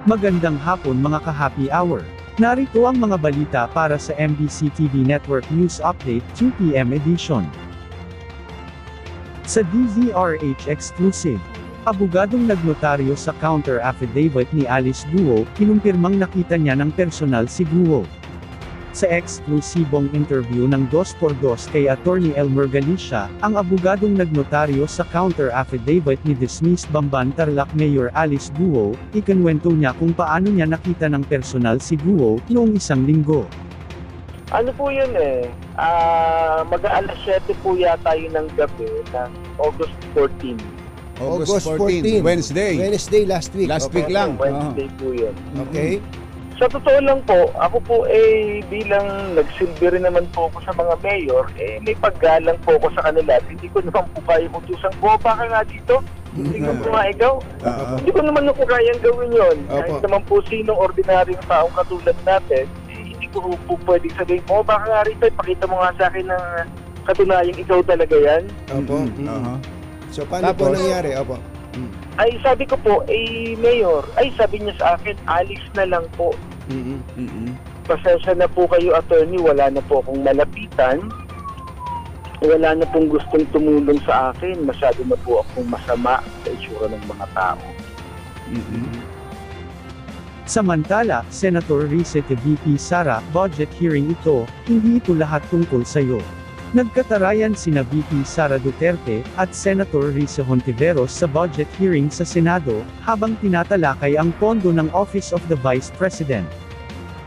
Magandang hapon mga ka-happy hour. Narito ang mga balita para sa MBC TV Network News Update 2 PM edition. Sa DZRH Exclusive, abogadong nagnotaryo sa counter affidavit ni Alice Guo, kinumpirmang nakita niya ng personal si Guo. Sa eksklusibong interview ng 2x2 kay Attorney Elmer Galicia, ang abogadong nagnotaryo sa counter affidavit ni dismissed Bamban Tarlac Mayor Alice Guo, ikinwento niya kung paano niya nakita ng personal si Guo noong isang linggo. Ano po yun mag-aalas 7 po yata yun ng gabi ng August 14. August 14, Wednesday. Wednesday last week. Last week lang. Wednesday po yun. Okay. Sa totoo lang po, ako po bilang nagsilbi rin naman po ako sa mga mayor, may paggalang po ako sa kanila. Hindi ko naman po kaya utusang baka nga dito. Hindi ko po nga ikaw. Hindi ko naman po kayang gawin yun. Kahit naman po sinong ordinaryong taong katulad natin, hindi ko po pwedeng sabihin, baka nga rito, ipakita mo nga sa akin na katunayang ikaw talaga yan. Opo. So paano po nangyari? Opo. Ay sabi ko po, Mayor, sabi niya sa akin, alis na lang po. Pasensya na po kayo, attorney, wala na po akong malapitan. Wala na pong gustong tumulong sa akin. Masyado na po akong masama sa itsura ng mga tao. Samantala, Senator Risa VP Sara, budget hearing ito, hindi ito lahat tungkol sa iyo. Nagkatarayan sina VP Sara Duterte at Senator Risa Hontiveros sa budget hearing sa Senado, habang tinatalakay ang pondo ng Office of the Vice President.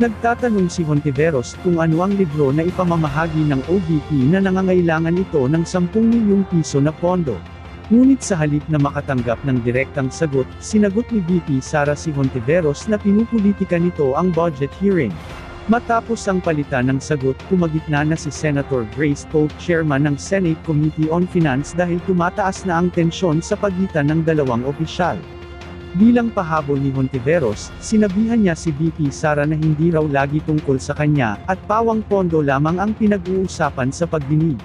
Nagtatanong si Hontiveros kung ano ang libro na ipamamahagi ng OVP na nangangailangan ito ng 10 milyong piso na pondo. Ngunit sa halip na makatanggap ng direktang sagot, sinagot ni VP Sara si Hontiveros na pinupolitika nito ang budget hearing. Matapos ang palitan ng sagot, pumagitna na si Senator Grace Poe, chairman ng Senate Committee on Finance dahil tumataas na ang tensyon sa pagitan ng dalawang opisyal. Bilang pahabol ni Hontiveros, sinabihan niya si VP Sara na hindi raw lagi tungkol sa kanya, at pawang pondo lamang ang pinag-uusapan sa pagdinig.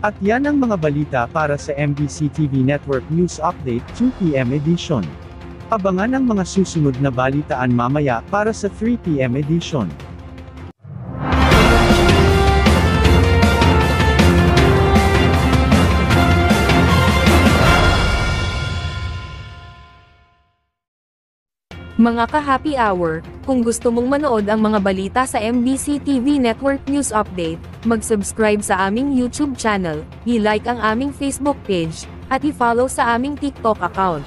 At yan ang mga balita para sa MBC TV Network News Update 2 PM edition. Abangan ang mga susunod na balitaan mamaya para sa 3 PM edition. Mga ka-happy hour, kung gusto mong manood ang mga balita sa MBC TV Network News Update, mag-subscribe sa aming YouTube channel, i-like ang aming Facebook page, at i-follow sa aming TikTok account.